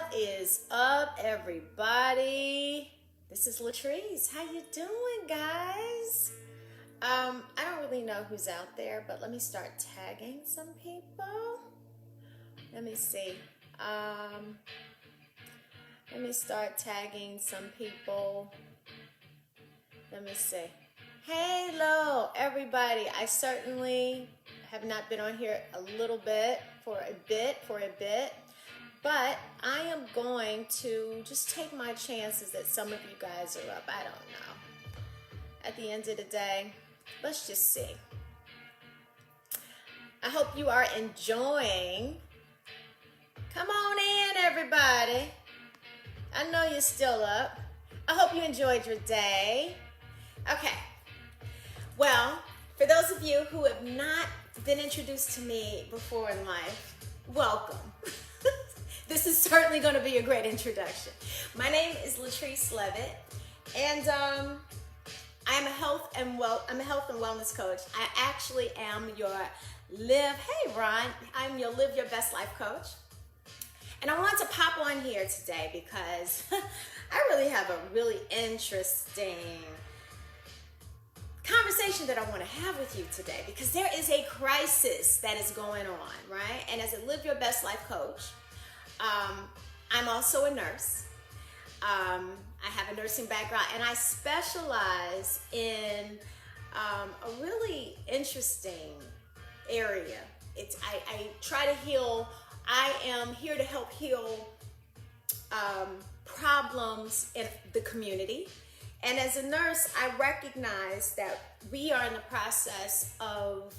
What is up, everybody? This is Latrice. How you doing, guys? I don't really know who's out there, but let me start tagging some people. Let me see. Let me start tagging some people. Let me see. Hello, everybody. I certainly have not been on here for a bit, but I am going to just take my chances that some of you guys are up. I don't know. At the end of the day, let's just see. I hope you are enjoying. Come on in, everybody. I know you're still up. I hope you enjoyed your day. Okay. Well, for those of you who have not been introduced to me before in life, welcome. This is certainly going to be a great introduction. My name is Latrice Levitt, and I'm a health and wellness coach. I actually am your I'm your Live Your Best Life coach. And I wanted to pop on here today because I really have a really interesting conversation that I want to have with you today, because there is a crisis that is going on, right? And as a Live Your Best Life coach, I'm also a nurse. I have a nursing background, and I specialize in a really interesting area. I try to heal. I am here to help heal problems in the community. And as a nurse, I recognize that we are in the process of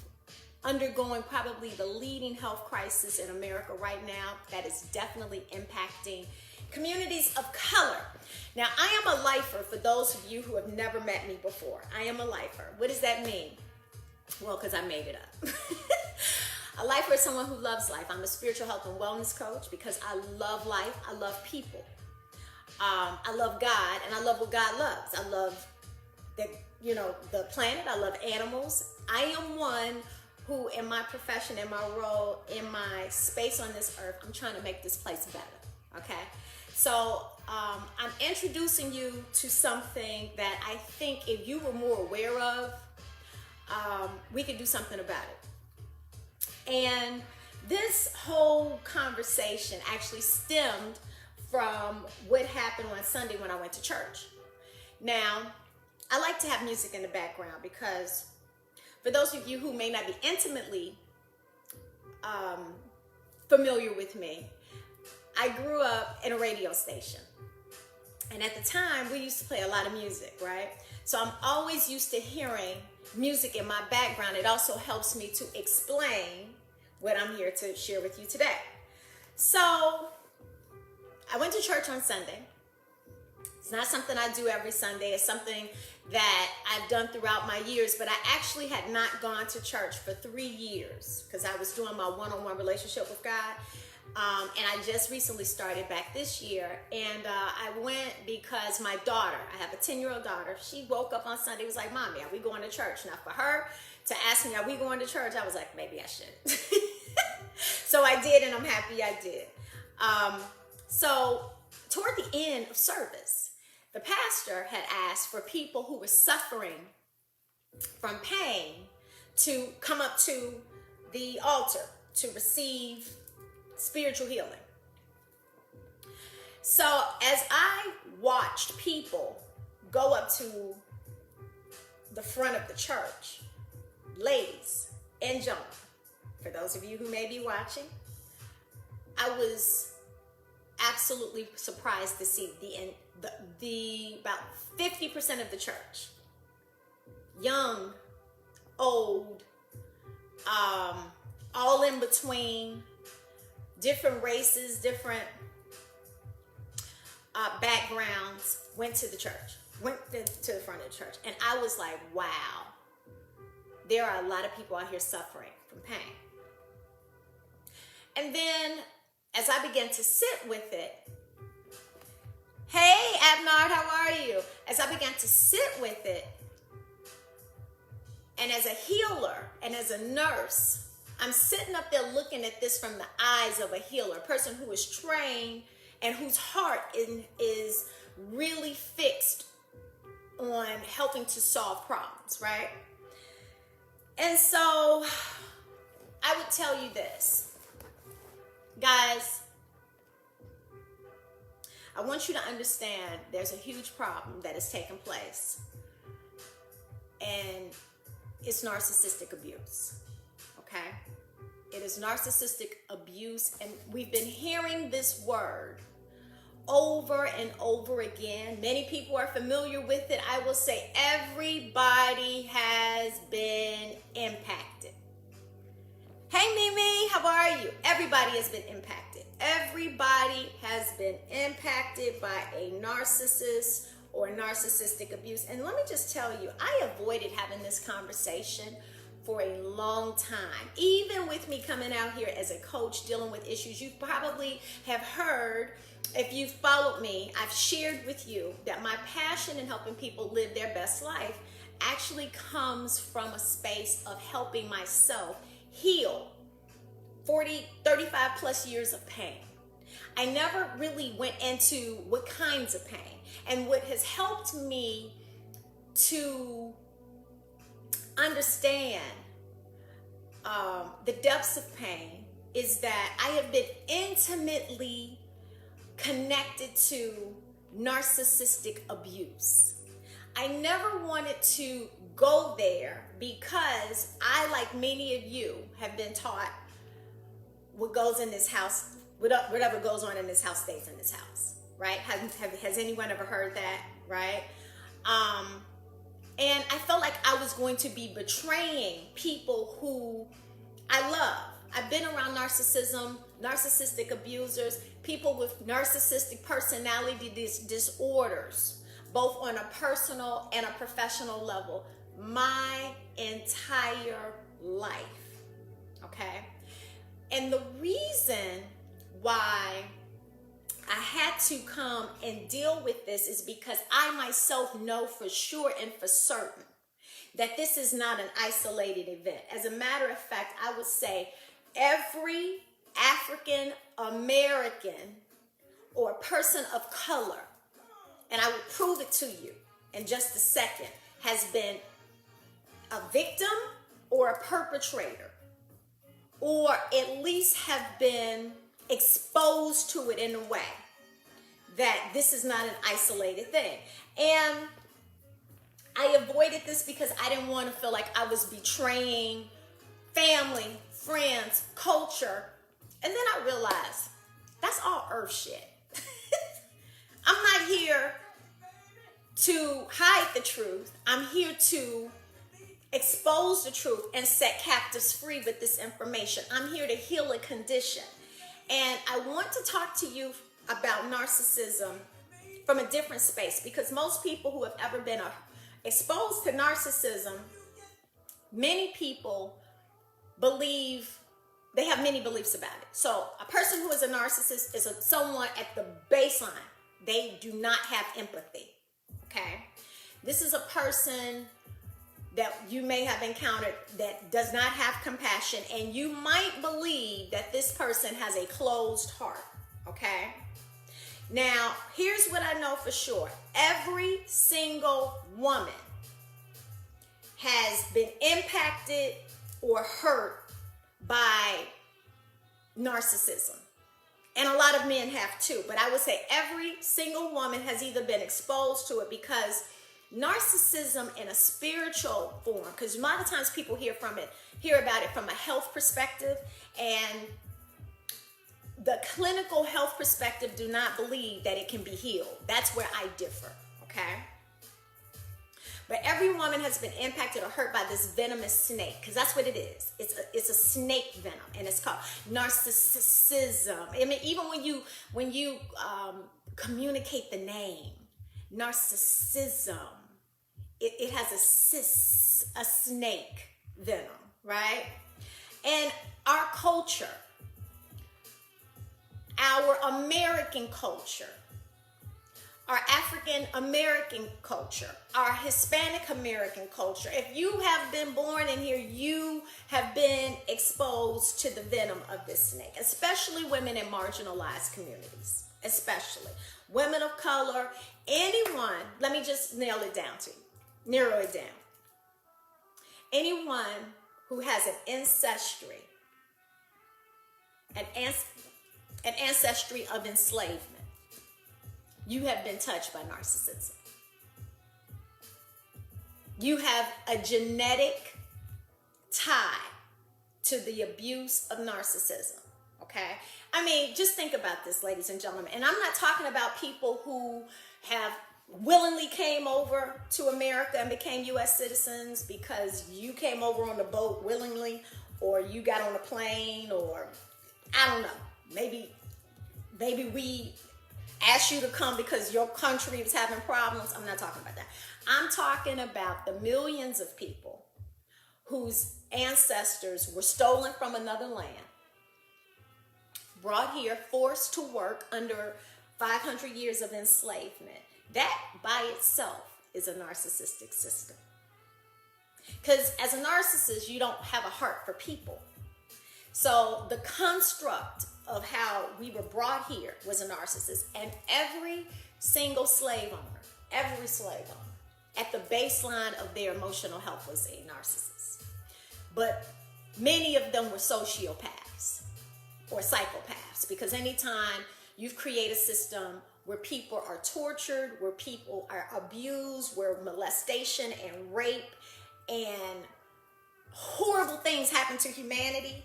undergoing probably the leading health crisis in America right now that is definitely impacting communities of color. Now, I am a lifer for those of you who have never met me before. I am a lifer. What does that mean? Well, because I made it up. A lifer is someone who loves life. I'm a spiritual health and wellness coach because I love life. I love people. I love God, and I love what God loves. I love the planet. I love animals. I am one who, in my profession, in my role, in my space on this earth, I'm trying to make this place better. Okay, so I'm introducing you to something that I think if you were more aware of, we could do something about it. And this whole conversation actually stemmed from what happened on Sunday when I went to church. Now, I like to have music in the background because for those of you who may not be intimately familiar with me, I grew up in a radio station. And at the time, we used to play a lot of music, right? So I'm always used to hearing music in my background. It also helps me to explain what I'm here to share with you today. So I went to church on Sunday. It's not something I do every Sunday. It's something that I've done throughout my years, but I actually had not gone to church for 3 years because I was doing my one-on-one relationship with God. And I just recently started back this year. And I went because my daughter, I have a 10-year-old daughter, she woke up on Sunday, was like, "Mommy, are we going to church?" Now for her to ask me, "Are we going to church?" I was like, maybe I should. So I did, and I'm happy I did. So toward the end of service, the pastor had asked for people who were suffering from pain to come up to the altar to receive spiritual healing. So as I watched people go up to the front of the church, ladies and gentlemen, for those of you who may be watching, I was absolutely surprised to see the about 50% of the church, young, old, all in between, different races, different backgrounds, went to the front of the church. And I was like, wow, there are a lot of people out here suffering from pain. And then as I began to sit with it, hey, Abnard, how are you? As I began to sit with it, and as a healer and as a nurse, I'm sitting up there looking at this from the eyes of a healer, a person who is trained and whose heart is really fixed on helping to solve problems, right? And so I would tell you this, guys, I want you to understand there's a huge problem that has taken place, and it's narcissistic abuse, okay? It is narcissistic abuse, and we've been hearing this word over and over again. Many people are familiar with it. I will say everybody has been impacted. Hey Mimi, how are you? Everybody has been impacted. Everybody has been impacted by a narcissist or narcissistic abuse. And let me just tell you, I avoided having this conversation for a long time. Even with me coming out here as a coach dealing with issues, you probably have heard, if you've followed me, I've shared with you that my passion in helping people live their best life actually comes from a space of helping myself heal 35 plus years of pain. I never really went into what kinds of pain. And what has helped me to understand the depths of pain is that I have been intimately connected to narcissistic abuse. I never wanted to go there because I, like many of you, have been taught what goes in this house, whatever goes on in this house stays in this house, right? Has anyone ever heard that, right? And I felt like I was going to be betraying people who I love. I've been around narcissism, narcissistic abusers, people with narcissistic personality disorders, both on a personal and a professional level, my entire life, okay? And the reason why I had to come and deal with this is because I myself know for sure and for certain that this is not an isolated event. As a matter of fact, I would say every African American or person of color, and I will prove it to you in just a second, has been a victim or a perpetrator, or at least have been exposed to it in a way that this is not an isolated thing. And I avoided this because I didn't want to feel like I was betraying family, friends, culture. And then I realized that's all earth shit. I'm not here to hide the truth. I'm here to expose the truth and set captives free with this information. I'm here to heal a condition. And I want to talk to you about narcissism from a different space, because most people who have ever been exposed to narcissism, many people believe, they have many beliefs about it. So a person who is a narcissist is someone at the baseline. They do not have empathy, okay? This is a person that you may have encountered that does not have compassion, and you might believe that this person has a closed heart, okay? Now, here's what I know for sure. Every single woman has been impacted or hurt by narcissism. And a lot of men have too, but I would say every single woman has either been exposed to it, because narcissism in a spiritual form, because a lot of times people hear about it from a health perspective, and the clinical health perspective do not believe that it can be healed. That's where I differ, okay? But every woman has been impacted or hurt by this venomous snake, because that's what it is. It's a snake venom, and it's called narcissism. I mean, even when you communicate the name, narcissism, it has a snake venom, right? And our culture, our American culture, our African American culture, our Hispanic American culture, if you have been born in here, you have been exposed to the venom of this snake, especially women in marginalized communities. especially women of color, anyone, let me just narrow it down. Anyone who has an ancestry of enslavement, you have been touched by narcissism. You have a genetic tie to the abuse of narcissism, okay? I mean, just think about this, ladies and gentlemen. And I'm not talking about people who have willingly came over to America and became U.S. citizens because you came over on the boat willingly, or you got on a plane, or I don't know. Maybe we asked you to come because your country was having problems. I'm not talking about that. I'm talking about the millions of people whose ancestors were stolen from another land, brought here, forced to work under 500 years of enslavement. That by itself is a narcissistic system. Because as a narcissist, you don't have a heart for people. So the construct of how we were brought here was a narcissist. And every single slave owner, at the baseline of their emotional health was a narcissist. But many of them were sociopaths or psychopaths, because anytime you've created a system where people are tortured, where people are abused, where molestation and rape and horrible things happen to humanity.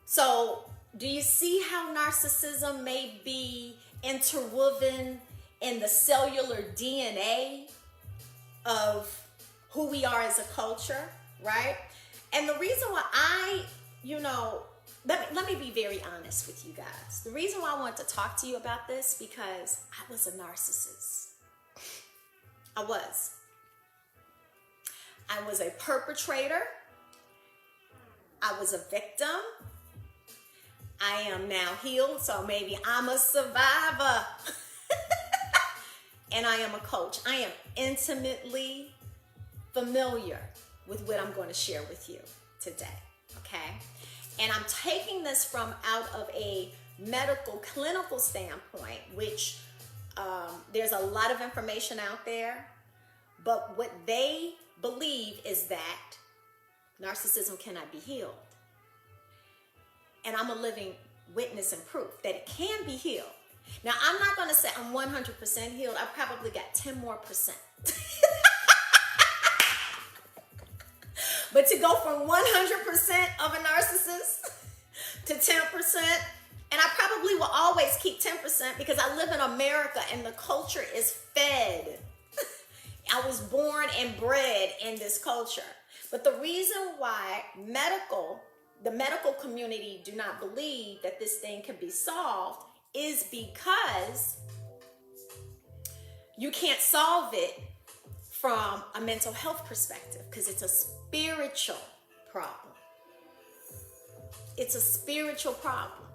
So do you see how narcissism may be interwoven in the cellular DNA of who we are as a culture, right? And the reason why let me be very honest with you guys. The reason why I want to talk to you about this, because I was a narcissist. I was a perpetrator. I was a victim. I am now healed, so maybe I'm a survivor. And I am a coach. I am intimately familiar with what I'm going to share with you today, okay? And I'm taking this from out of a medical clinical standpoint, which there's a lot of information out there, but what they believe is that narcissism cannot be healed. And I'm a living witness and proof that it can be healed. Now, I'm not going to say I'm 100% healed. I probably got 10 more percent. But to go from 100% of a narcissist to 10%, and I probably will always keep 10% because I live in America and the culture is fed. I was born and bred in this culture. But the reason why the medical community do not believe that this thing can be solved is because you can't solve it from a mental health perspective, because it's a spiritual problem. It's a spiritual problem.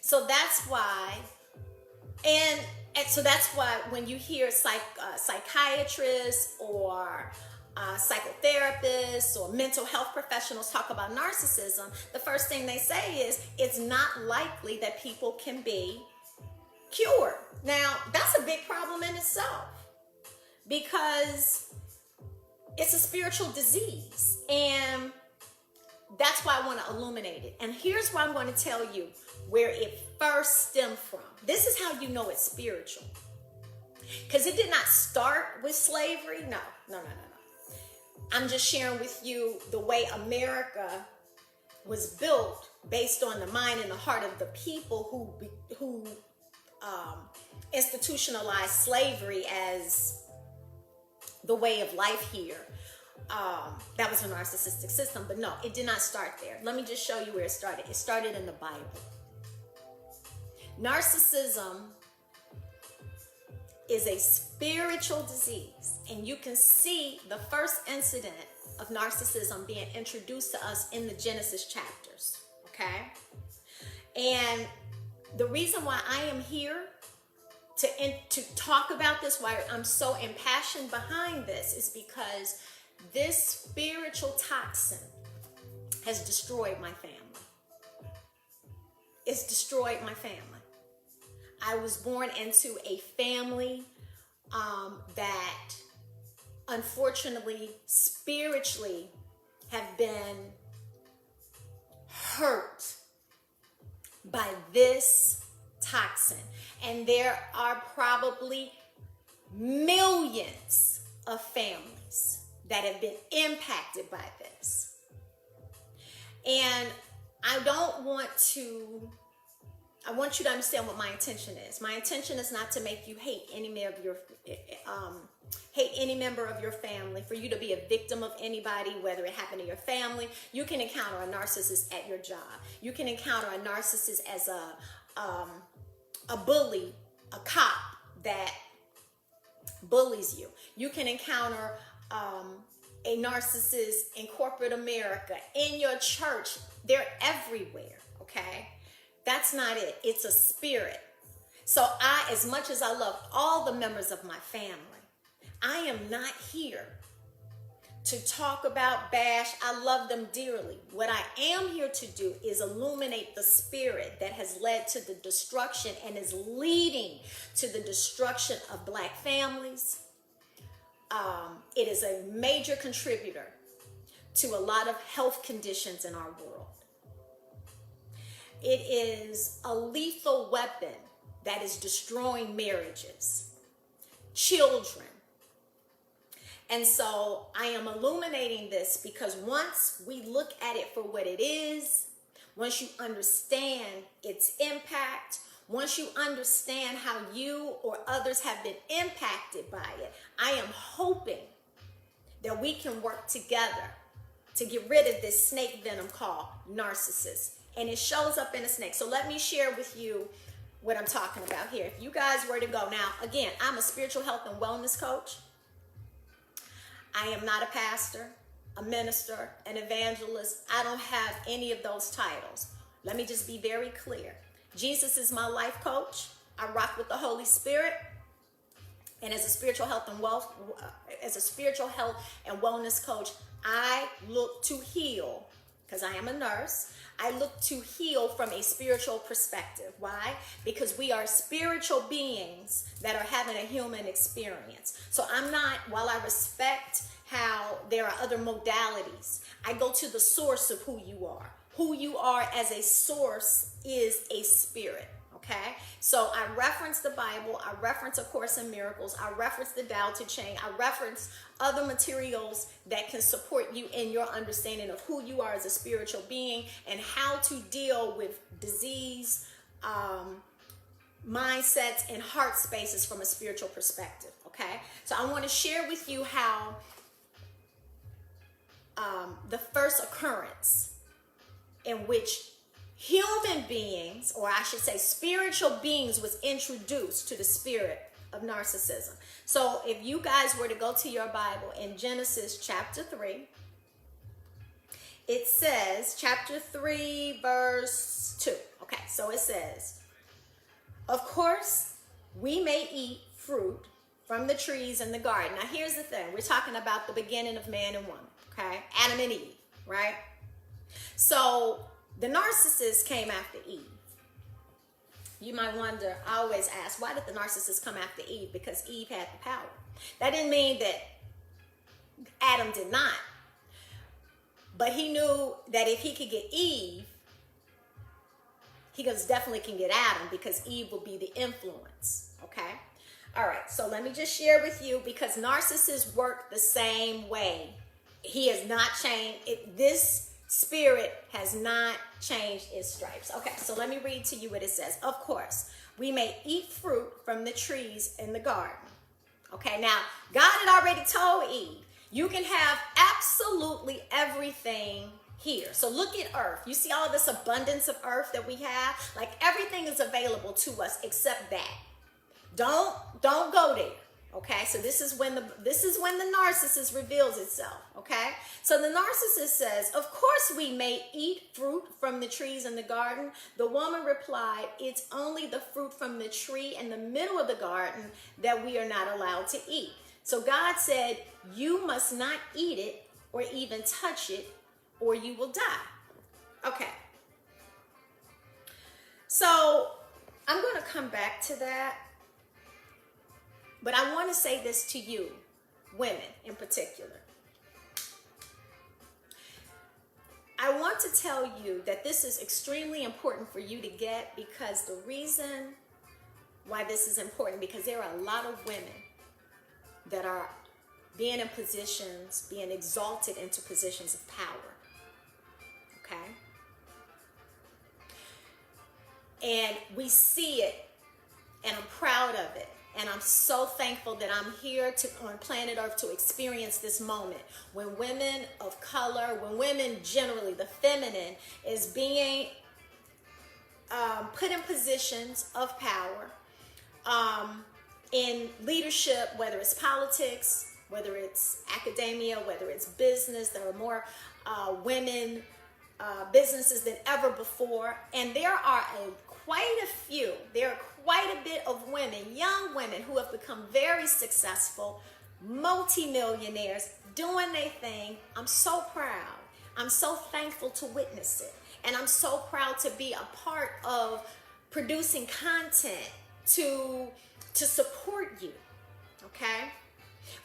So that's why, and so that's why when you hear psychiatrists or psychotherapists or mental health professionals talk about narcissism, the first thing they say is it's not likely that people can be cured. Now, that's a big problem in itself, because it's a spiritual disease, and that's why I want to illuminate it. And here's why I'm going to tell you where it first stemmed from. This is how you know it's spiritual, because it did not start with slavery. No. I'm just sharing with you the way America was built based on the mind and the heart of the people who institutionalized slavery as the way of life here. That was a narcissistic system, but no, it did not start there. Let me just show you where it started. It started in the Bible. Narcissism is a spiritual disease, and you can see the first incident of narcissism being introduced to us in the Genesis chapters, okay? And the reason why I am here to talk about this, why I'm so impassioned behind this, is because this spiritual toxin has destroyed my family. it's destroyed my family. I was born into a family that unfortunately, spiritually, have been hurt by this toxin. And there are probably millions of families that have been impacted by this. And I want you to understand what my intention is. My intention is not to make you hate any member of your family, for you to be a victim of anybody, whether it happened to your family. You can encounter a narcissist at your job. You can encounter a narcissist as a bully, a cop that bullies you. You can encounter a narcissist in corporate America, in your church. They're everywhere, okay? That's not it. It's a spirit. So as much as I love all the members of my family, I am not here to talk about, bash. I love them dearly. What I am here to do is illuminate the spirit that has led to the destruction and is leading to the destruction of Black families. It is a major contributor to a lot of health conditions in our world. It is a lethal weapon that is destroying marriages, children. And so I am illuminating this because once we look at it for what it is, once you understand its impact, once you understand how you or others have been impacted by it, I am hoping that we can work together to get rid of this snake venom called narcissist. And it shows up in a snake. So let me share with you what I'm talking about here. If you guys were to go now, again, I'm a spiritual health and wellness coach. I am not a pastor, a minister, an evangelist. I don't have any of those titles. Let me just be very clear. Jesus is my life coach. I rock with the Holy Spirit. And as a spiritual health and wellness coach, I look to heal, because I am a nurse. I look to heal from a spiritual perspective. Why? Because we are spiritual beings that are having a human experience. So I'm not, while I respect how there are other modalities, I go to the source of who you are. Who you are as a source is a spirit. Okay, so I reference the Bible, I reference A Course in Miracles, I reference the Tao Te Ching, I reference other materials that can support you in your understanding of who you are as a spiritual being and how to deal with disease, mindsets, and heart spaces from a spiritual perspective. Okay, so I want to share with you how the first occurrence in which human beings, or I should say spiritual beings, was introduced to the spirit of narcissism. So if you guys were to go to your Bible in Genesis chapter 3, it says, chapter 3, verse 2. Okay, so it says, of course, we may eat fruit from the trees in the garden. Now here's the thing. We're talking about the beginning of man and woman, okay? Adam and Eve, right? So the narcissist came after Eve. You might wonder, I always ask, why did the narcissist come after Eve? Because Eve had the power. That didn't mean that Adam did not. But he knew that if he could get Eve, he definitely can get Adam, because Eve will be the influence, okay? All right, so let me just share with you, because narcissists work the same way. He has not changed. This spirit has not changed its stripes. Okay, so let me read to you what it says. Of course, we may eat fruit from the trees in the garden. Okay, now, God had already told Eve, you can have absolutely everything here. So look at earth. You see all this abundance of earth that we have? Like, everything is available to us except that. Don't go there. Okay, so this is when the narcissist reveals itself. Okay, so the narcissist says, of course we may eat fruit from the trees in the garden. The woman replied, it's only the fruit from the tree in the middle of the garden that we are not allowed to eat. So God said, you must not eat it or even touch it, or you will die. Okay. come back to that. But I want to say this to you, women in particular. I want to tell you that this is extremely important for you to get, because the reason why this is important, because there are a lot of women that are being in positions, being exalted into positions of power. Okay? And we see it, and I'm proud of it. And I'm so thankful that I'm here on planet Earth to experience this moment when women of color, when women generally, the feminine, is being put in positions of power in leadership, whether it's politics, whether it's academia, whether it's business. There are more women businesses than ever before. And there are quite a bit of women, young women, who have become very successful, multi-millionaires, doing their thing. I'm so proud. I'm so thankful to witness it. And I'm so proud to be a part of producing content to support you, okay?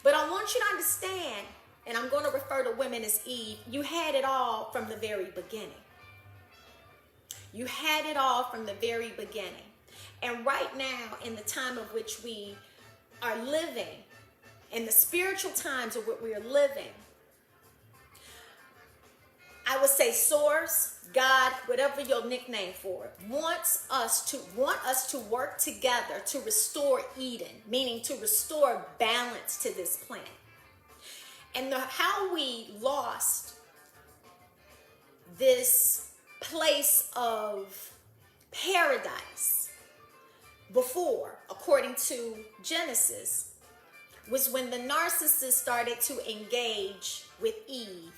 But I want you to understand, and I'm going to refer to women as Eve, you had it all from the very beginning. You had it all from the very beginning. And right now, in the time of which we are living, in the spiritual times of what we are living, I would say Source, God, whatever your nickname for it, want us to work together to restore Eden, meaning to restore balance to this planet. And how we lost this place of paradise before, according to Genesis, was when the narcissist started to engage with Eve.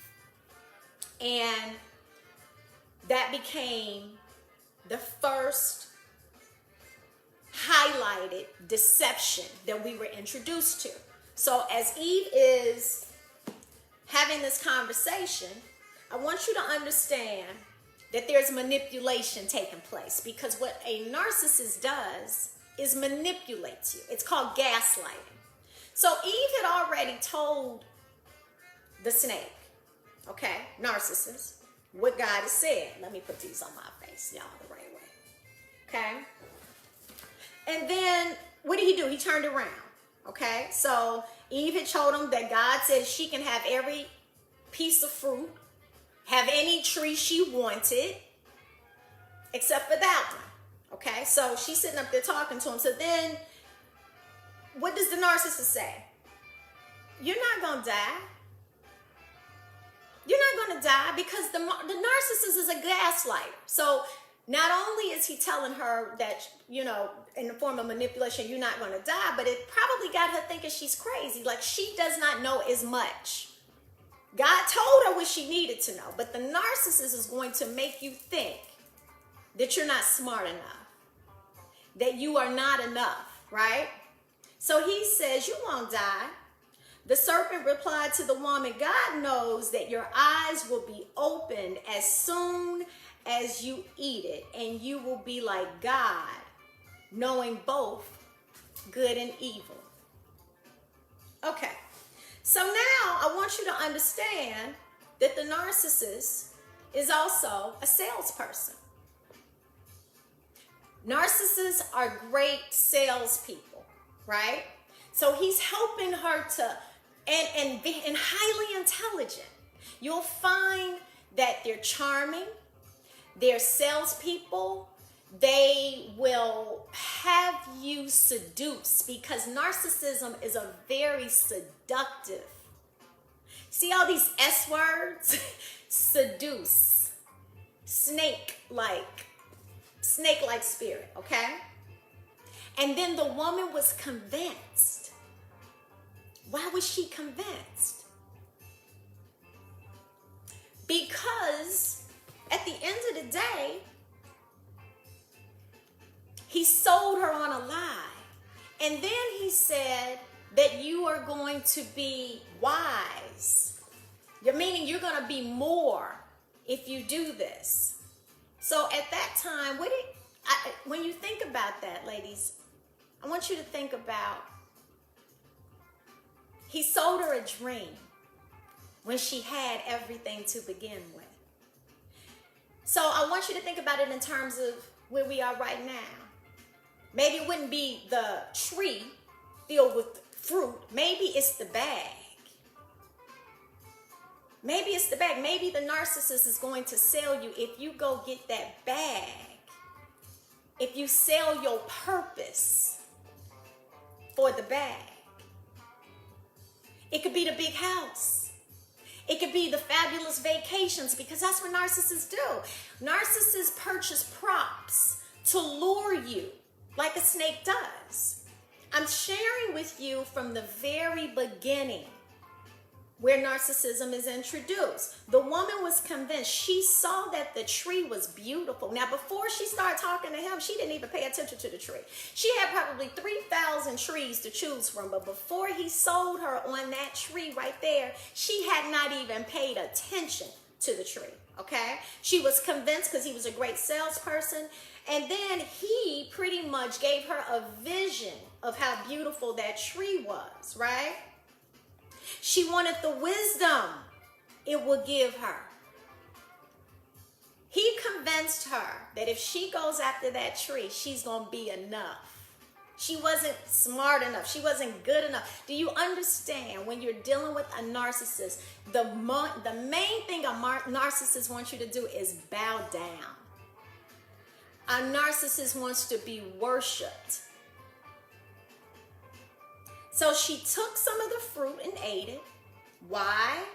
And that became the first highlighted deception that we were introduced to. So as Eve is having this conversation, I want you to understand that there's manipulation taking place, because what a narcissist does is manipulate you. It's called gaslighting. So Eve had already told the snake, okay, narcissist, what God has said. Let me put these on my face, y'all, the right way. Okay? And then what did he do? He turned around. Okay? So Eve had told him that God said she can have every piece of fruit, have any tree she wanted, except for that one. Okay? So she's sitting up there talking to him. So then, what does the narcissist say? You're not going to die. You're not going to die, because the narcissist is a gaslighter. So not only is he telling her that, in the form of manipulation, you're not going to die, but it probably got her thinking she's crazy. Like, she does not know as much. God told her what she needed to know, but the narcissist is going to make you think that you're not smart enough, that you are not enough, right? So he says, you won't die. The serpent replied to the woman, God knows that your eyes will be opened as soon as you eat it, and you will be like God, knowing both good and evil. Okay, so now I want you to understand that the narcissist is also a salesperson. Narcissists are great salespeople, right? So he's helping her to, and highly intelligent. You'll find that they're charming, they're salespeople. They will have you seduced, because narcissism is a very seductive. See all these S words? Seduce, snake-like spirit, okay? And then the woman was convinced. Why was she convinced? Because at the end of the day, he sold her on a lie. And then he said that you are going to be wise. Meaning you're going to be more if you do this. So at that time, when you think about that, ladies, I want you to think about, he sold her a dream when she had everything to begin with. So I want you to think about it in terms of where we are right now. Maybe it wouldn't be the tree filled with fruit. Maybe it's the bag. Maybe it's the bag. Maybe the narcissist is going to sell you, if you go get that bag, if you sell your purpose for the bag. It could be the big house. It could be the fabulous vacations, because that's what narcissists do. Narcissists purchase props to lure you like a snake does. I'm sharing with you from the very beginning where narcissism is introduced. The woman was convinced. She saw that the tree was beautiful. Now, before she started talking to him, she didn't even pay attention to the tree. She had probably 3,000 trees to choose from, but before he sold her on that tree right there, she had not even paid attention to the tree, okay? She was convinced because he was a great salesperson, and then he pretty much gave her a vision of how beautiful that tree was, right? She wanted the wisdom it would give her. He convinced her that if she goes after that tree, she's going to be enough. She wasn't smart enough. She wasn't good enough. Do you understand, when you're dealing with a narcissist, the main thing a narcissist wants you to do is bow down. A narcissist wants to be worshipped. So she took some of the fruit and ate it. Why?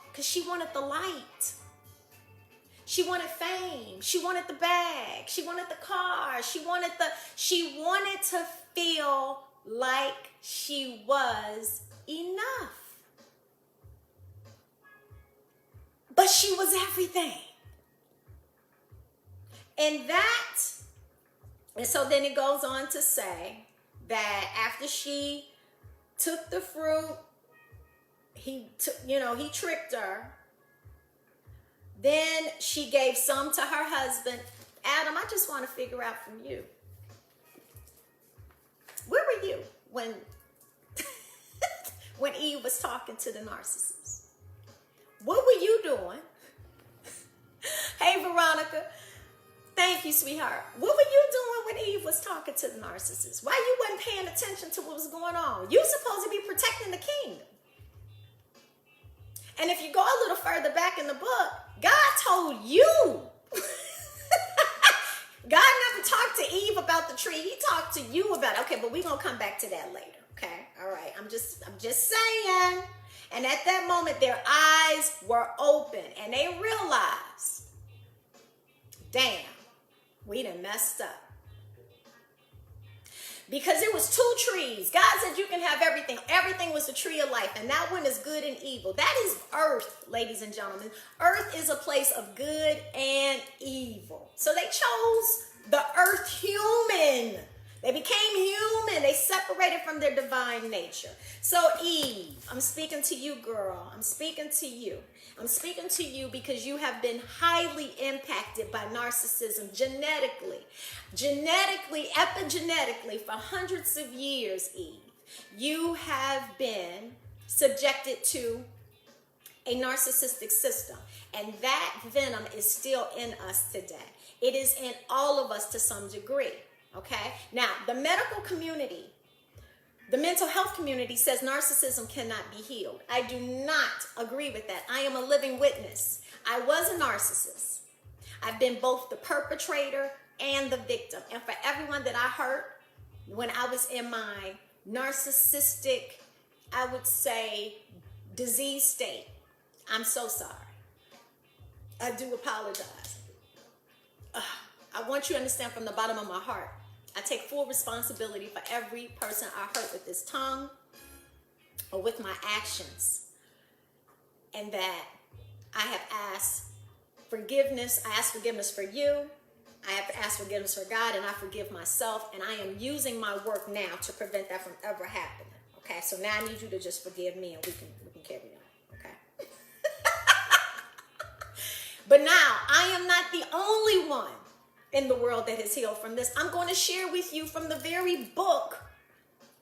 Because she wanted the light. She wanted fame. She wanted the bag. She wanted the car. She wanted to feel like she was enough. But she was everything. And so then it goes on to say that after she took the fruit, he tricked her. Then she gave some to her husband. Adam, I just want to figure out from you, where were you when when Eve was talking to the narcissist? What were you doing? Hey, Veronica. Thank you, sweetheart. What were you doing when Eve was talking to the narcissist? Why you wasn't paying attention to what was going on? You're supposed to be protecting the kingdom. And if you go a little further back in the book, God told you. God never talked to Eve about the tree. He talked to you about it. Okay, but we're going to come back to that later. Okay, all right. I'm just saying. And at that moment, their eyes were open and they realized, damn, we done messed up. Because it was two trees. God said you can have everything. Everything was the tree of life. And that one is good and evil. That is earth, ladies and gentlemen. Earth is a place of good and evil. So they chose the earth human. They became human. They separated from their divine nature. So Eve, I'm speaking to you, girl. I'm speaking to you. I'm speaking to you because you have been highly impacted by narcissism genetically, epigenetically for hundreds of years, Eve. You have been subjected to a narcissistic system, and that venom is still in us today. It is in all of us to some degree, okay? Now, the medical community, the mental health community says narcissism cannot be healed. I do not agree with that. I am a living witness. I was a narcissist. I've been both the perpetrator and the victim. And for everyone that I hurt when I was in my narcissistic, I would say, disease state, I'm so sorry. I do apologize. I want you to understand from the bottom of my heart, I take full responsibility for every person I hurt with this tongue or with my actions. And that I have asked forgiveness. I ask forgiveness for you. I have asked forgiveness for God, and I forgive myself. And I am using my work now to prevent that from ever happening. Okay, so now I need you to just forgive me, and we can carry on. Okay. But now I am not the only one in the world that has healed from this. I'm going to share with you from the very book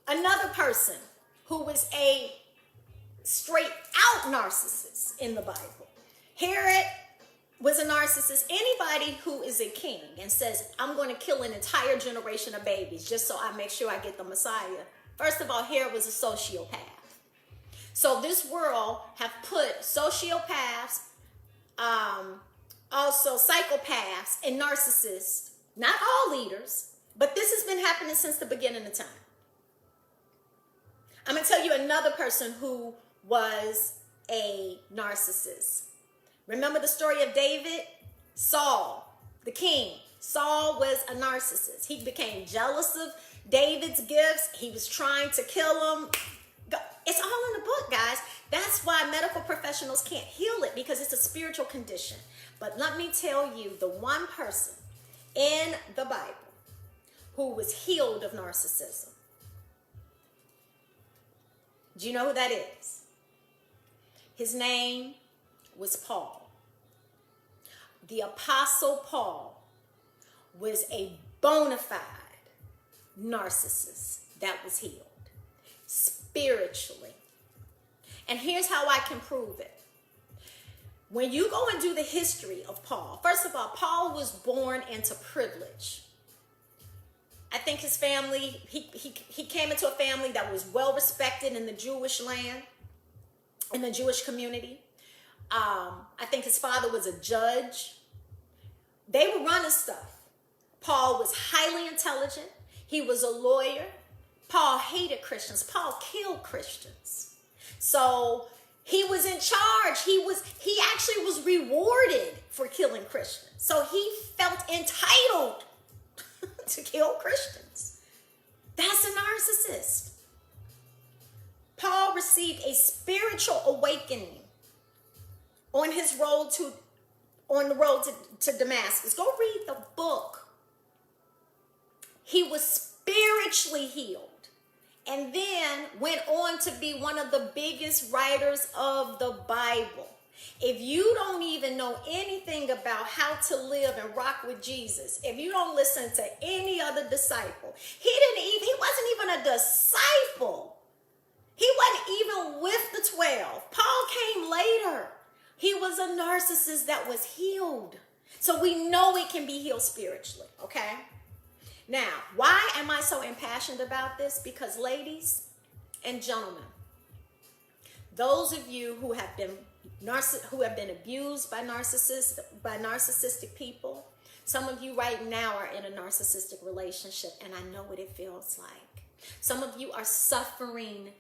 another person who was a straight out narcissist in the Bible. Herod was a narcissist. Anybody who is a king and says, I'm going to kill an entire generation of babies just so I make sure I get the Messiah. First of all, Herod was a sociopath. So this world have put sociopaths, also psychopaths and narcissists, not all leaders, but this has been happening since the beginning of time. I'm going to tell you another person who was a narcissist. Remember the story of David? Saul, the king. Saul was a narcissist. He became jealous of David's gifts. He was trying to kill him. It's all in the book, guys. That's why medical professionals can't heal it, because it's a spiritual condition. But let me tell you, the one person in the Bible who was healed of narcissism. Do you know who that is? His name was Paul. The Apostle Paul was a bona fide narcissist that was healed spiritually. And here's how I can prove it. When you go and do the history of Paul, first of all, Paul was born into privilege. I think his family, he came into a family that was well respected in the Jewish land, in the Jewish community. I think his father was a judge. They were running stuff. Paul was highly intelligent. He was a lawyer. Paul hated Christians. Paul killed Christians. So he was in charge. He actually was rewarded for killing Christians. So he felt entitled to kill Christians. That's a narcissist. Paul received a spiritual awakening on the road to Damascus. Go read the book. He was spiritually healed, and then went on to be one of the biggest writers of the Bible. If you don't even know anything about how to live and rock with Jesus, if you don't listen to any other disciple, he wasn't even a disciple. He wasn't even with the 12. Paul came later. He was a narcissist that was healed. So we know it can be healed spiritually, okay? Now, why am I so impassioned about this? Because ladies and gentlemen, those of you who have been abused by narcissistic people, some of you right now are in a narcissistic relationship, and I know what it feels like. Some of you are suffering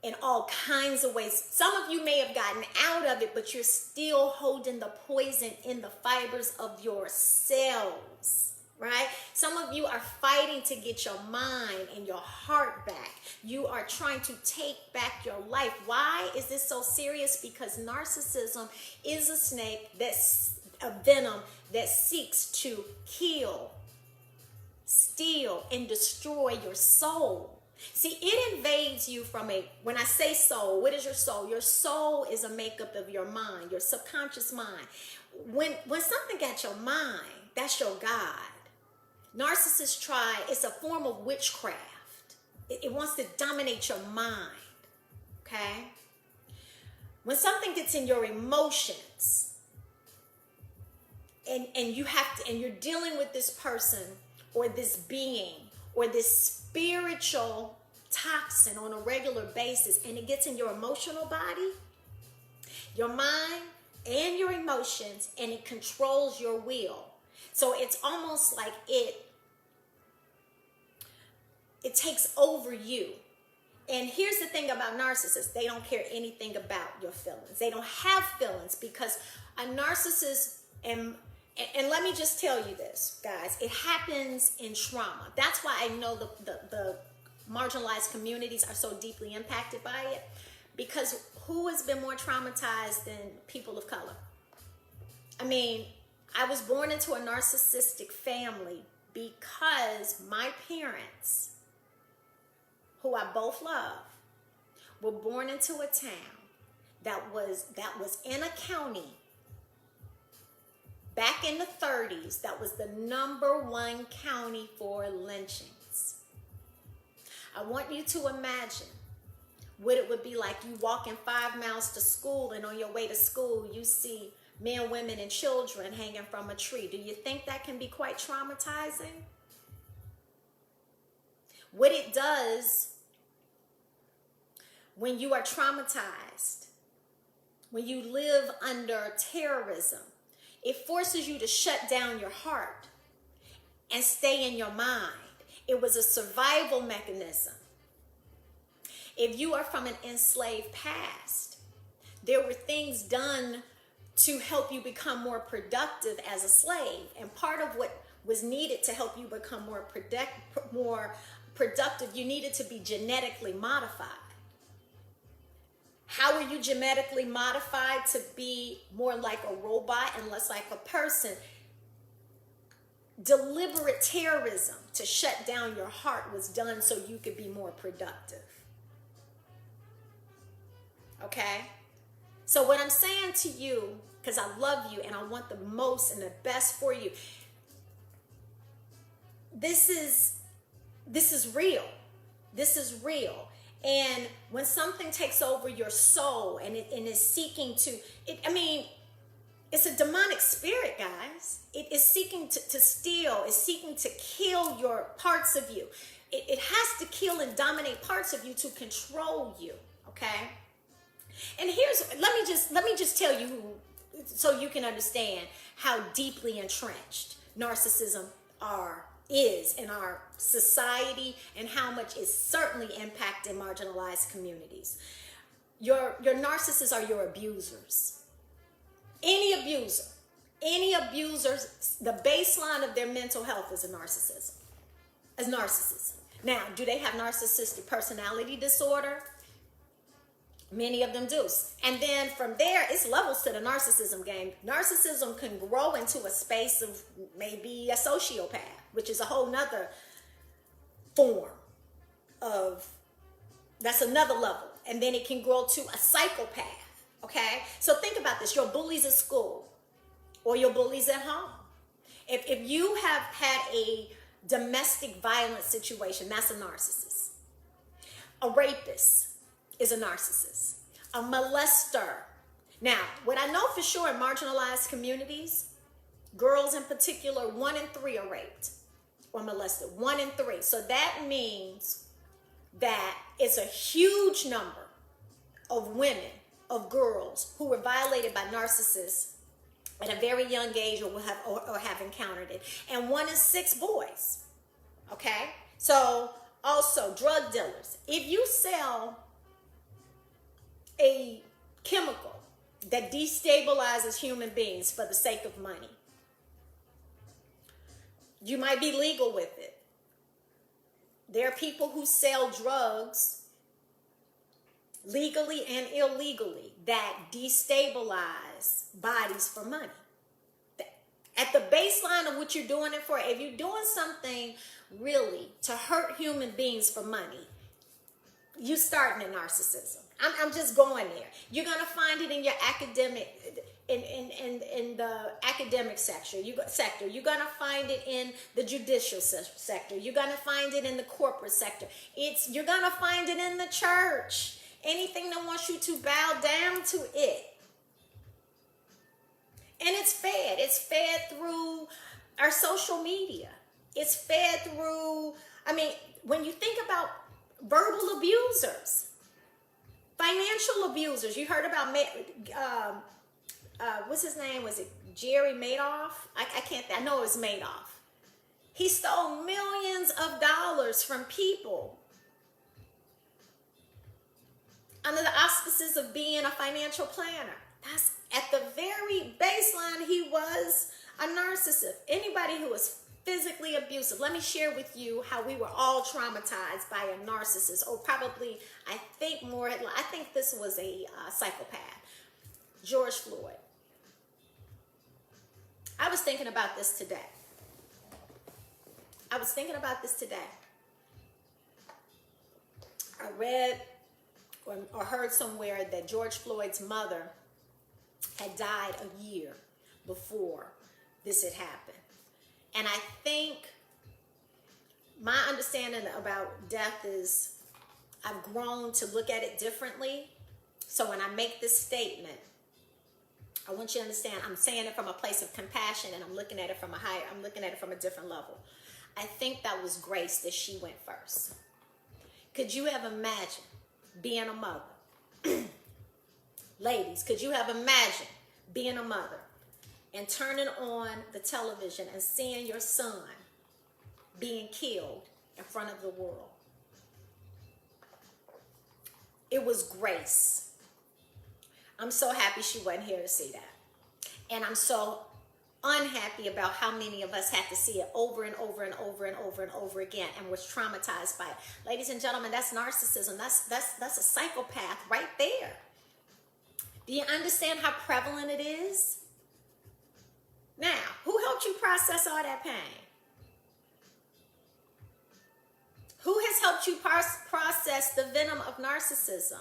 in all kinds of ways. Some of you may have gotten out of it, but you're still holding the poison in the fibers of your cells, right? Some of you are fighting to get your mind and your heart back. You are trying to take back your life. Why is this so serious? Because narcissism is a snake, that's a venom that seeks to kill, steal, and destroy your soul. See, it invades you from when I say soul, what is your soul? Your soul is a makeup of your mind, your subconscious mind. When something got your mind, that's your God. Narcissists it's a form of witchcraft. It wants to dominate your mind, okay? When something gets in your emotions, and you're dealing with this person or this being or this spiritual toxin on a regular basis, and it gets in your emotional body, your mind, and your emotions, and it controls your will. So it's almost like it takes over you. And here's the thing about narcissists. They don't care anything about your feelings. They don't have feelings, because a narcissist, and let me just tell you this, guys, it happens in trauma. That's why I know the marginalized communities are so deeply impacted by it, because who has been more traumatized than people of color? I mean, I was born into a narcissistic family because my parents, who I both love, were born into a town that was in a county back in the 30s, that was the #1 county for lynchings. I want you to imagine what it would be like you walking 5 miles to school, and on your way to school, you see men, women, and children hanging from a tree. Do you think that can be quite traumatizing? What it does when you are traumatized, when you live under terrorism, it forces you to shut down your heart and stay in your mind. It was a survival mechanism. If you are from an enslaved past, there were things done to help you become more productive as a slave. And part of what was needed to help you become more productive, you needed to be genetically modified. How are you genetically modified to be more like a robot and less like a person? Deliberate terrorism to shut down your heart was done so you could be more productive. Okay? So what I'm saying to you, because I love you and I want the most and the best for you, this is real. This is real. And when something takes over your soul and is seeking to, it's a demonic spirit, guys. It is seeking to steal. It's seeking to kill your parts of you. It has to kill and dominate parts of you to control you, okay? And let me just tell you so you can understand how deeply entrenched narcissism is in our society and how much it's certainly impacting marginalized communities. Your narcissists are your abusers. Any abuser, the baseline of their mental health is narcissism. Now, do they have narcissistic personality disorder? Many of them do. And then from there, it's levels to the narcissism game. Narcissism can grow into a space of maybe a sociopath, which is a whole nother form of, that's another level. And then it can grow to a psychopath, okay? So think about this, your bullies at school or your bullies at home. If you have had a domestic violence situation, that's a narcissist. A rapist is a narcissist. A molester. Now, what I know for sure in marginalized communities, girls in particular, 1 in 3 are raped or molested. 1 in 3. So that means that it's a huge number of women, of girls who were violated by narcissists at a very young age or have encountered it. And 1 in 6 boys. Okay? So also drug dealers. If you sell a chemical that destabilizes human beings for the sake of money, you might be legal with it. There are people who sell drugs legally and illegally that destabilize bodies for money. At the baseline of what you're doing it for, if you're doing something really to hurt human beings for money, you're starting a narcissism. I'm just going there. You're gonna find it in your academic, in the academic sector. You're gonna find it in the judicial sector. You're gonna find it in the corporate sector. You're gonna find it in the church. Anything that wants you to bow down to it. And it's fed. It's fed through our social media. It's fed through, when you think about verbal abusers, financial abusers. You heard about, what's his name? Was it Jerry Madoff? I know it was Madoff. He stole millions of dollars from people under the auspices of being a financial planner. That's at the very baseline, he was a narcissist. Anybody who was physically abusive. Let me share with you how we were all traumatized by a narcissist, or probably, I think this was a psychopath, George Floyd. I was thinking about this today. I read or heard somewhere that George Floyd's mother had died a year before this had happened. And I think my understanding about death is I've grown to look at it differently. So when I make this statement, I want you to understand I'm saying it from a place of compassion, and I'm looking at it from a different level. I think that was grace that she went first. Could you have imagined being a mother? Ladies, could you have imagined being a mother and turning on the television and seeing your son being killed in front of the world? It was grace. I'm so happy she wasn't here to see that. And I'm so unhappy about how many of us had to see it over and over and over and over and over again and was traumatized by it. Ladies and gentlemen, that's narcissism. That's a psychopath right there. Do you understand how prevalent it is? Now, who helped you process all that pain? Who has helped you process the venom of narcissism?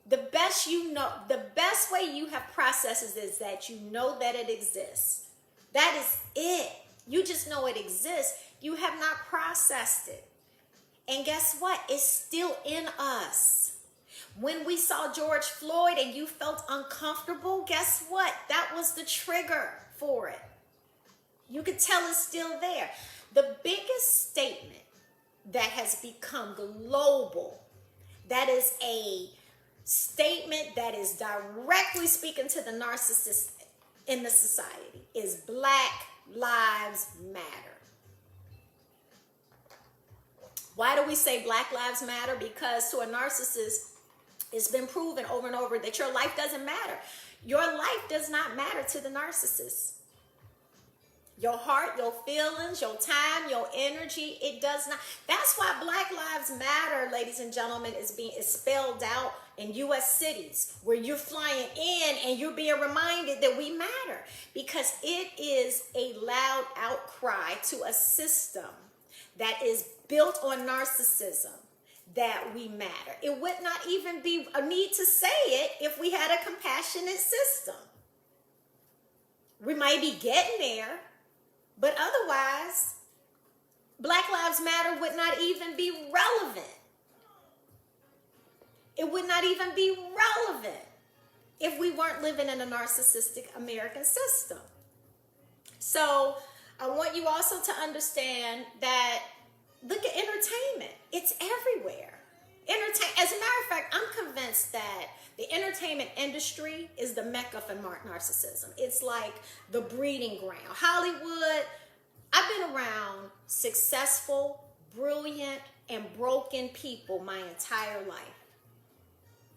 The best way you have processed it is that you know that it exists. That is it. You just know it exists. You have not processed it. And guess what? It's still in us. When we saw George Floyd and you felt uncomfortable, guess what? That was the trigger for it. You could tell it's still there. The biggest statement that has become global, that is a statement that is directly speaking to the narcissist in the society, is Black Lives Matter. Why do we say Black Lives Matter? Because to a narcissist, it's been proven over and over that your life doesn't matter. Your life does not matter to the narcissist. Your heart, your feelings, your time, your energy, it does not. That's why Black Lives Matter, ladies and gentlemen, is spelled out in U.S. cities where you're flying in and you're being reminded that we matter, because it is a loud outcry to a system that is built on narcissism that we matter. It would not even be a need to say it if we had a compassionate system. We might be getting there, but otherwise, Black Lives Matter would not even be relevant. It would not even be relevant if we weren't living in a narcissistic American system. So I want you also to understand that, look at entertainment. It's everywhere. As a matter of fact, I'm convinced that the entertainment industry is the mecca for narcissism. It's like the breeding ground. Hollywood, I've been around successful, brilliant, and broken people my entire life.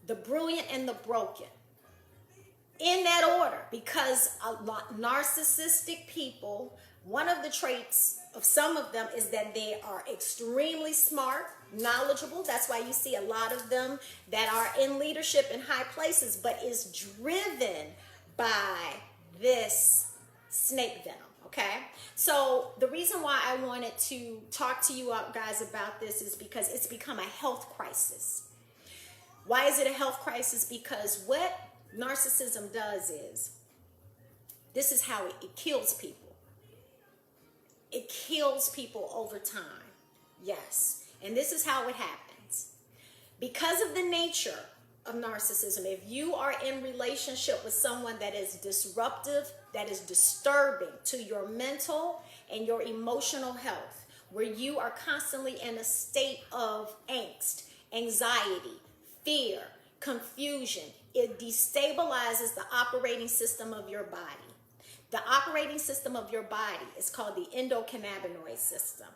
The brilliant and the broken. In that order, because narcissistic people, one of the traits of some of them is that they are extremely smart, knowledgeable. That's why you see a lot of them that are in leadership in high places, but is driven by this snake venom, okay? So the reason why I wanted to talk to you guys about this is because it's become a health crisis. Why is it a health crisis? Because what narcissism does is, this is how it kills people. It kills people over time. Yes. And this is how it happens. Because of the nature of narcissism, if you are in relationship with someone that is disruptive, that is disturbing to your mental and your emotional health, where you are constantly in a state of angst, anxiety, fear, confusion, it destabilizes the operating system of your body. The operating system of your body is called the endocannabinoid system.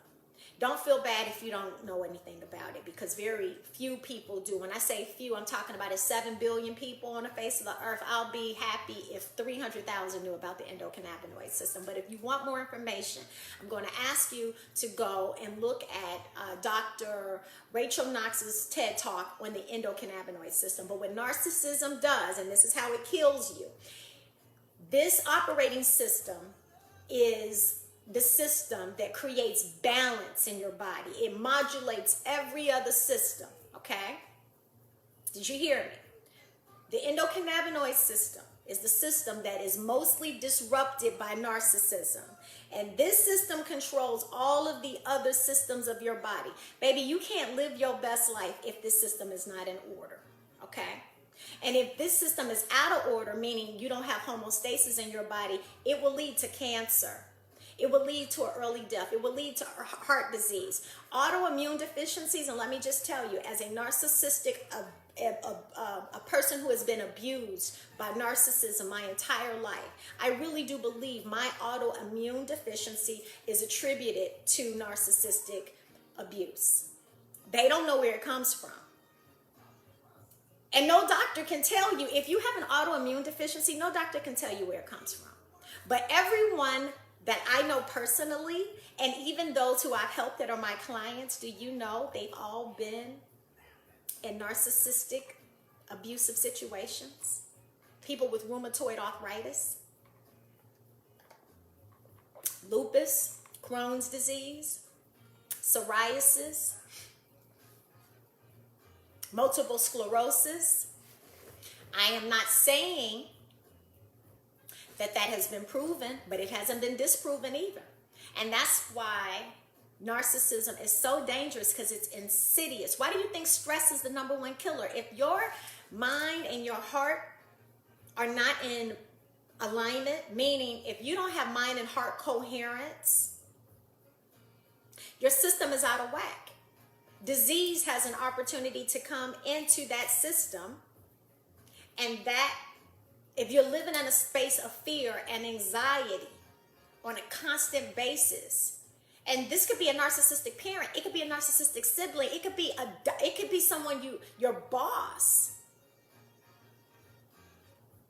Don't feel bad if you don't know anything about it, because very few people do. When I say few, I'm talking about 7 billion people on the face of the earth. I'll be happy if 300,000 knew about the endocannabinoid system. But if you want more information, I'm going to ask you to go and look at Dr. Rachel Knox's TED Talk on the endocannabinoid system. But what narcissism does, and this is how it kills you, this operating system is the system that creates balance in your body. It modulates every other system, okay? Did you hear me? The endocannabinoid system is the system that is mostly disrupted by narcissism. And this system controls all of the other systems of your body. Baby, you can't live your best life if this system is not in order, okay? And if this system is out of order, meaning you don't have homeostasis in your body, it will lead to cancer. It will lead to an early death. It will lead to heart disease. Autoimmune deficiencies, and let me just tell you, as a narcissistic, a person who has been abused by narcissism my entire life, I really do believe my autoimmune deficiency is attributed to narcissistic abuse. They don't know where it comes from. And no doctor can tell you, if you have an autoimmune deficiency, no doctor can tell you where it comes from. But everyone that I know personally, and even those who I've helped that are my clients, do you know they've all been in narcissistic abusive situations? People with rheumatoid arthritis, lupus, Crohn's disease, psoriasis, multiple sclerosis. I am not saying that has been proven, but it hasn't been disproven either. And that's why narcissism is so dangerous, because it's insidious. Why do you think stress is the #1 killer? If your mind and your heart are not in alignment, meaning if you don't have mind and heart coherence, your system is out of whack. Disease has an opportunity to come into that system, and that if you're living in a space of fear and anxiety on a constant basis, and this could be a narcissistic parent, it could be a narcissistic sibling, it could be someone your boss,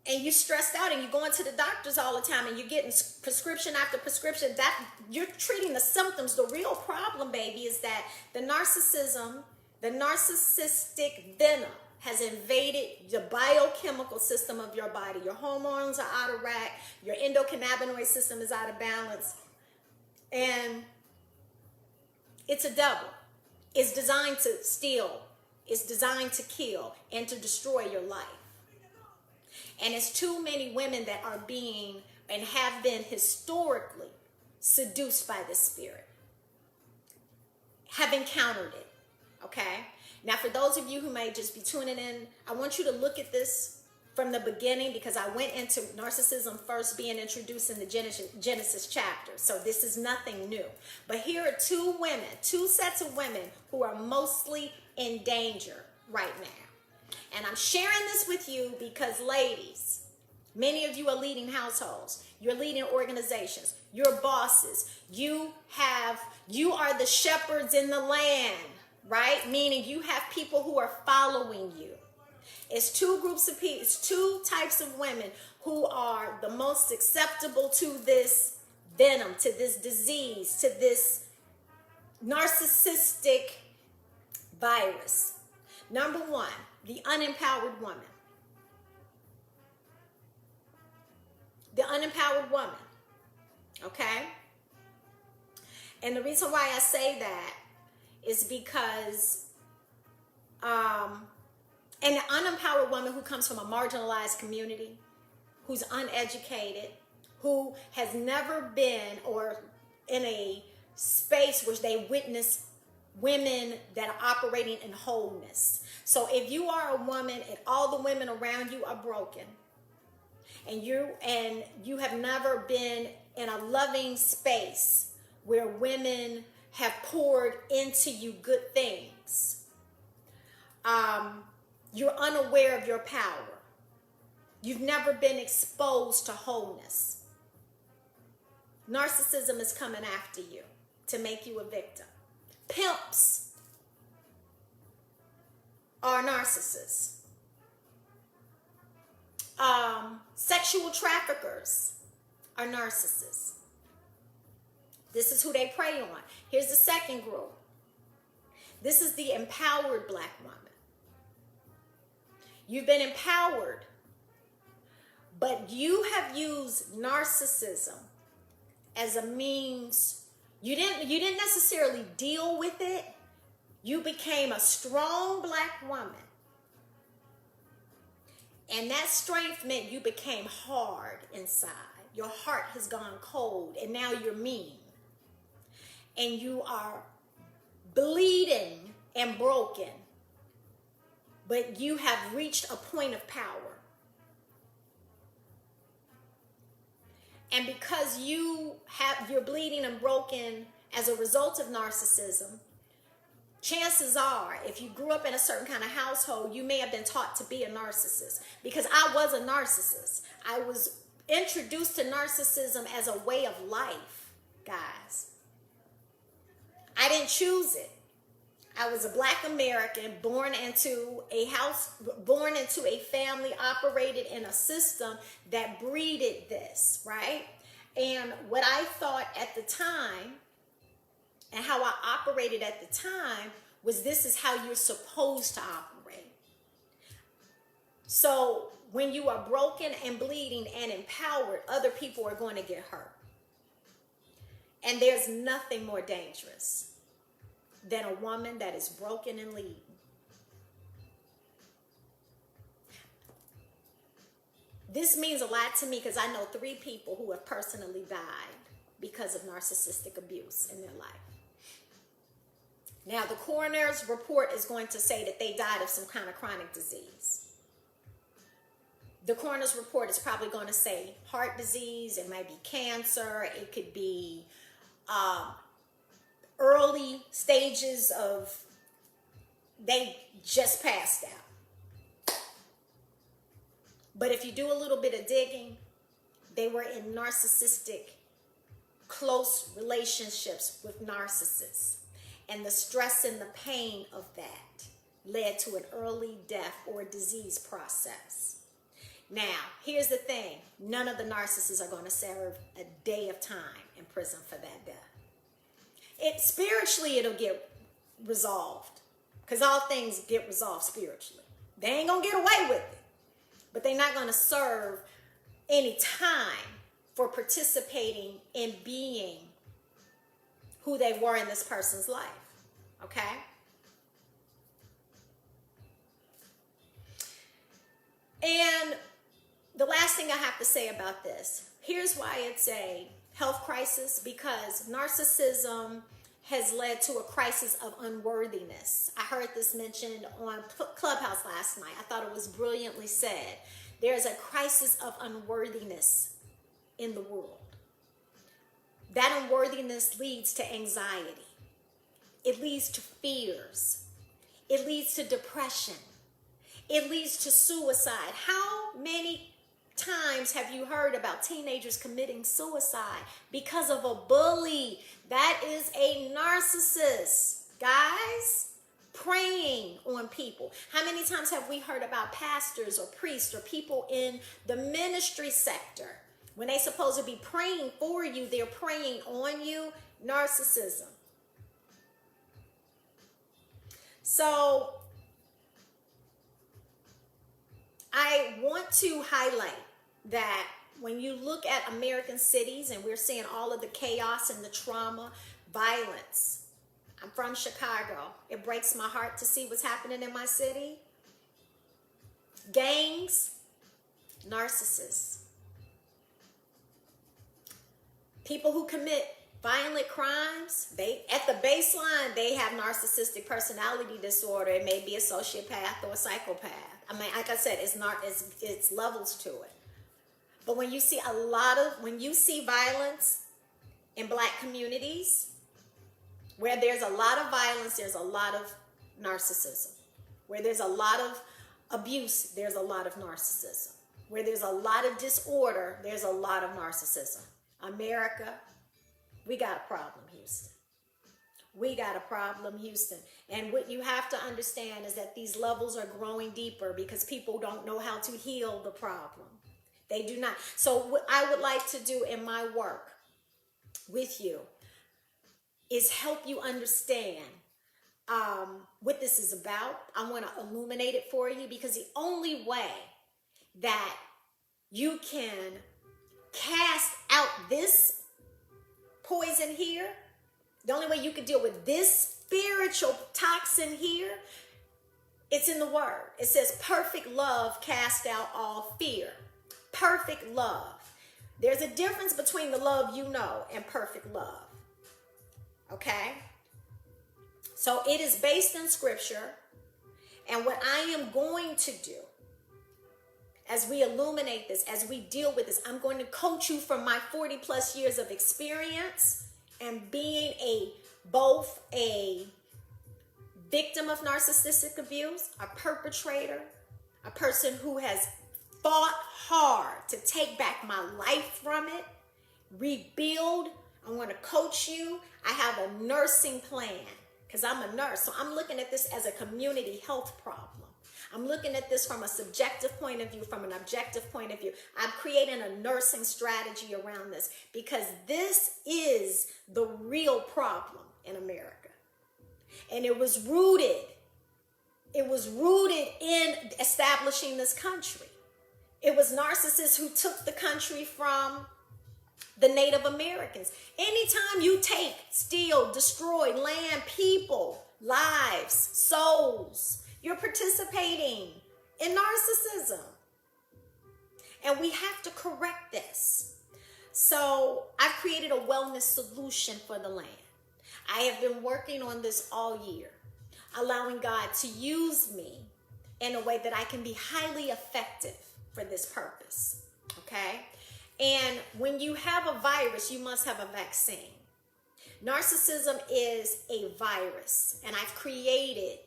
and you're stressed out and you're going to the doctors all the time and you're getting prescription after prescription, that you're treating the symptoms. The real problem, baby, is that the narcissistic venom has invaded the biochemical system of your body. Your hormones are out of whack. Your endocannabinoid system is out of balance. And it's a devil. It's designed to steal. It's designed to kill and to destroy your life. And it's too many women that are being and have been historically seduced by this spirit, have encountered it, okay? Now, for those of you who may just be tuning in, I want you to look at this from the beginning, because I went into narcissism first being introduced in the Genesis chapter. So this is nothing new. But here are two sets of women who are mostly in danger right now. And I'm sharing this with you because, ladies, many of you are leading households. You're leading organizations. You're bosses. You are the shepherds in the land, right? Meaning you have people who are following you. It's two groups of people. It's two types of women who are the most susceptible to this venom, to this disease, to this narcissistic virus. Number one, the unempowered woman. The unempowered woman. Okay? And the reason why I say that is because an unempowered woman who comes from a marginalized community, who's uneducated, who has never been or in a space where they witness women that are operating in wholeness. So if you are a woman and all the women around you are broken, and you have never been in a loving space where women have poured into you good things, you're unaware of your power. You've never been exposed to wholeness. Narcissism is coming after you to make you a victim. Pimps are narcissists. Sexual traffickers are narcissists. This is who they prey on. Here's the second group. This is the empowered black woman. You've been empowered, but you have used narcissism as a means. You didn't necessarily deal with it. You became a strong black woman. And that strength meant you became hard inside. Your heart has gone cold, and now you're mean. And you are bleeding and broken, but you have reached a point of power. And because you're bleeding and broken as a result of narcissism, chances are, if you grew up in a certain kind of household, you may have been taught to be a narcissist. Because I was a narcissist. I was introduced to narcissism as a way of life, guys. I didn't choose it. I was a Black American born into a family operated in a system that breeded this, right? And what I thought at the time and how I operated at the time was, this is how you're supposed to operate. So when you are broken and bleeding and empowered, other people are going to get hurt. And there's nothing more dangerous than a woman that is broken and bleeding. This means a lot to me because I know 3 people who have personally died because of narcissistic abuse in their life. Now, the coroner's report is going to say that they died of some kind of chronic disease. The coroner's report is probably going to say heart disease, it might be cancer, it could be early stages of, they just passed out. But if you do a little bit of digging, they were in narcissistic, close relationships with narcissists. And the stress and the pain of that led to an early death or disease process. Now, here's the thing. None of the narcissists are going to serve a day of time in prison for that death. Spiritually, it'll get resolved. Because all things get resolved spiritually. They ain't going to get away with it. But they're not going to serve any time for participating in being who they were in this person's life. Okay? And the last thing I have to say about this, here's why it's a health crisis, because narcissism has led to a crisis of unworthiness. I heard this mentioned on Clubhouse last night. I thought it was brilliantly said. There's a crisis of unworthiness in the world. That unworthiness leads to anxiety. It leads to fears. It leads to depression. It leads to suicide. How many times have you heard about teenagers committing suicide because of a bully? That is a narcissist, guys, preying on people. How many times have we heard about pastors or priests or people in the ministry sector? When they're supposed to be praying for you, they're preying on you. Narcissism. So I want to highlight that when you look at American cities, and we're seeing all of the chaos and the trauma, violence. I'm from Chicago. It breaks my heart to see what's happening in my city. Gangs, narcissists. People who commit violent crimes, at the baseline, they have narcissistic personality disorder. It may be a sociopath or a psychopath. I mean, like I said, it's levels to it. But when you see violence in Black communities, where there's a lot of violence, there's a lot of narcissism. Where there's a lot of abuse, there's a lot of narcissism. Where there's a lot of disorder, there's a lot of narcissism. America, we got a problem, Houston. We got a problem, Houston. And what you have to understand is that these levels are growing deeper because people don't know how to heal the problem. They do not. So what I would like to do in my work with you is help you understand what this is about. I want to illuminate it for you, because the only way that you can cast out this poison here, the only way you can deal with this spiritual toxin here, It's in the word. It says perfect love casts out all fear. Perfect love. There's a difference between the love you know and perfect love. Okay? So it is based in scripture. And what I am going to do as we illuminate this, as we deal with this, I'm going to coach you from my 40 plus years of experience and being both a victim of narcissistic abuse, a perpetrator, a person who has fought hard to take back my life from it, rebuild. I want to coach you. I have a nursing plan because I'm a nurse. So I'm looking at this as a community health problem. I'm looking at this from a subjective point of view, from an objective point of view. I'm creating a nursing strategy around this because this is the real problem in America. And it was rooted in establishing this country. It was narcissists who took the country from the Native Americans. Anytime you take, steal, destroy land, people, lives, souls, you're participating in narcissism. And we have to correct this. So I've created a wellness solution for the land. I have been working on this all year, allowing God to use me in a way that I can be highly effective for this purpose, okay? And when you have a virus, you must have a vaccine. Narcissism is a virus, and I've created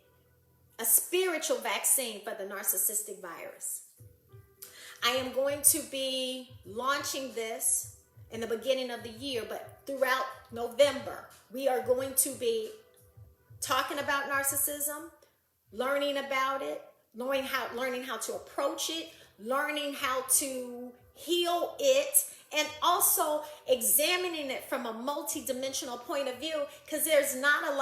a spiritual vaccine for the narcissistic virus. I am going to be launching this in the beginning of the year, but throughout November, we are going to be talking about narcissism, learning about it, learning how to approach it, learning how to heal it, and also examining it from a multi-dimensional point of view, because there's not a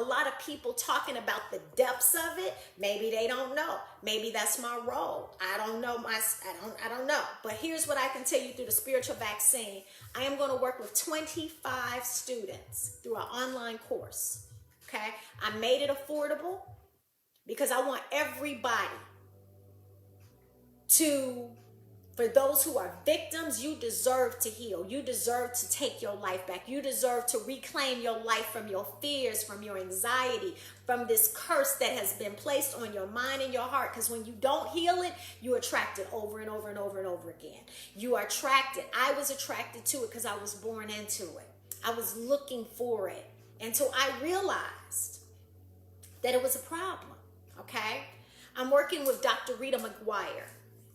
lot of people talking about the depths of it. Maybe they don't know. Maybe that's my role. I don't know. I don't know. But here's what I can tell you through the spiritual vaccine. I am going to work with 25 students through an online course. Okay? I made it affordable because I want everybody for those who are victims, you deserve to heal. You deserve to take your life back. You deserve to reclaim your life from your fears, from your anxiety, from this curse that has been placed on your mind and your heart. Because when you don't heal it, you attract it over and over and over and over again. You are attracted. I was attracted to it because I was born into it. I was looking for it until I realized that it was a problem, okay? I'm working with Dr. Rita McGuire.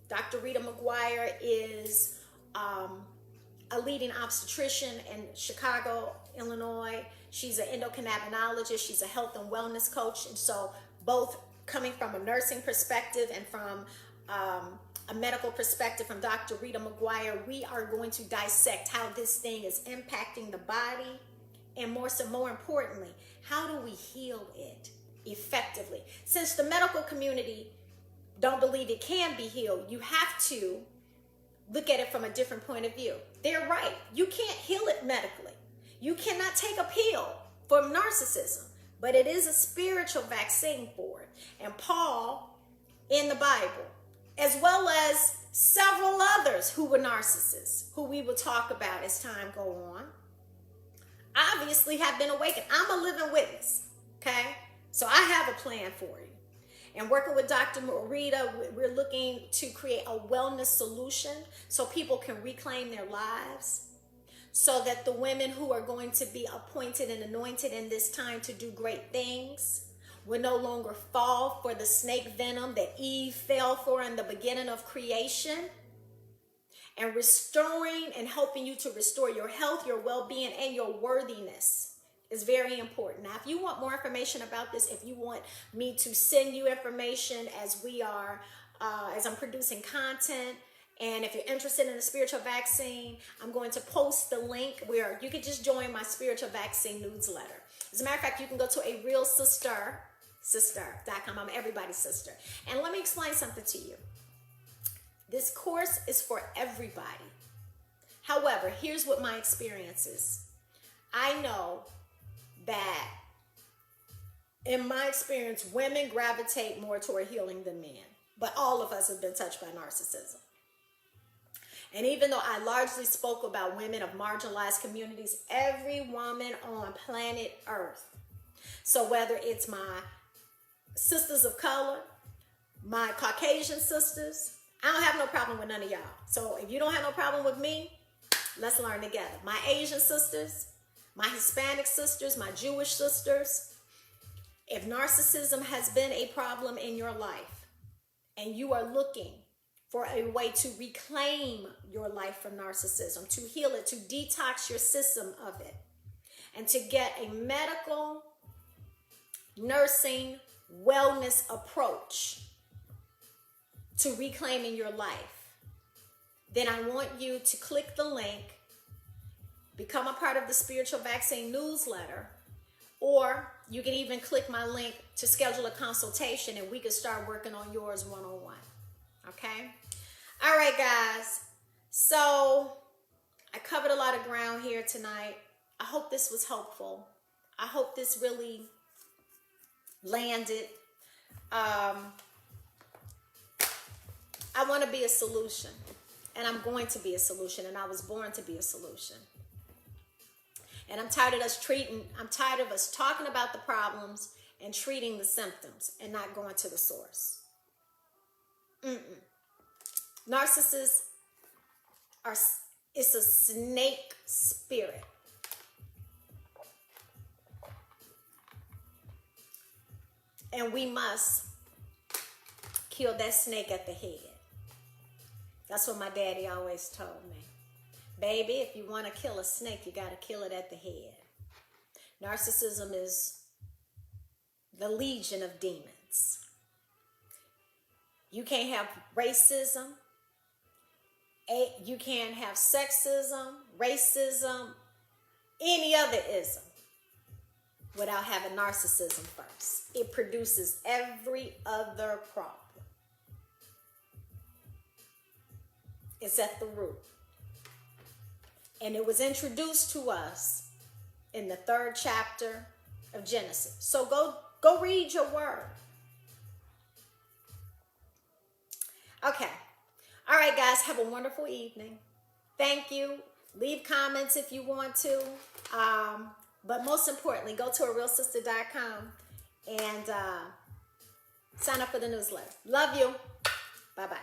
Dr. Rita McGuire is a leading obstetrician in Chicago, Illinois. She's an endocannabinologist. She's a health and wellness coach. And so both coming from a nursing perspective and from a medical perspective from Dr. Rita McGuire, we are going to dissect how this thing is impacting the body, and more importantly, how do we heal it effectively? Since the medical community don't believe it can be healed, you have to look at it from a different point of view. They're right. You can't heal it medically. You cannot take a pill for narcissism, but it is a spiritual vaccine for it. And Paul in the Bible, as well as several others who were narcissists, who we will talk about as time go on, obviously have been awakened. I'm a living witness, okay? So I have a plan for you. And working with Dr. Rita, we're looking to create a wellness solution so people can reclaim their lives, so that the women who are going to be appointed and anointed in this time to do great things will no longer fall for the snake venom that Eve fell for in the beginning of creation. And restoring and helping you to restore your health, your well-being, and your worthiness is very important. Now, if you want more information about this, if you want me to send you information as I'm producing content, and if you're interested in the spiritual vaccine, I'm going to post the link where you can just join my spiritual vaccine newsletter. As a matter of fact, you can go to sister.com. I'm everybody's sister. And let me explain something to you. This course is for everybody. However, here's what my experience is. I know that in my experience, women gravitate more toward healing than men. But all of us have been touched by narcissism. And even though I largely spoke about women of marginalized communities, every woman on planet Earth, so whether it's my sisters of color, my Caucasian sisters, I don't have no problem with none of y'all. So if you don't have no problem with me, let's learn together. My Asian sisters, my Hispanic sisters, my Jewish sisters, if narcissism has been a problem in your life and you are looking for a way to reclaim your life from narcissism, to heal it, to detox your system of it, and to get a medical, nursing, wellness approach to reclaiming your life, then I want you to click the link, become a part of the Spiritual Vaccine newsletter, or you can even click my link to schedule a consultation and we can start working on yours one-on-one. Okay? All right, guys. So I covered a lot of ground here tonight. I hope this was helpful. I hope this really landed. I want to be a solution, and I'm going to be a solution, and I was born to be a solution. And I'm tired of us talking about the problems and treating the symptoms and not going to the source. Narcissists it's a snake spirit. And we must kill that snake at the head. That's what my daddy always told me. Baby, if you want to kill a snake, you got to kill it at the head. Narcissism is the legion of demons. You can't have racism. You can't have sexism, racism, any other ism without having narcissism first. It produces every other problem. It's at the root. And it was introduced to us in the 3rd chapter of Genesis. So go read your word. Okay. All right, guys. Have a wonderful evening. Thank you. Leave comments if you want to. But most importantly, go to arealsister.com and sign up for the newsletter. Love you. Bye-bye.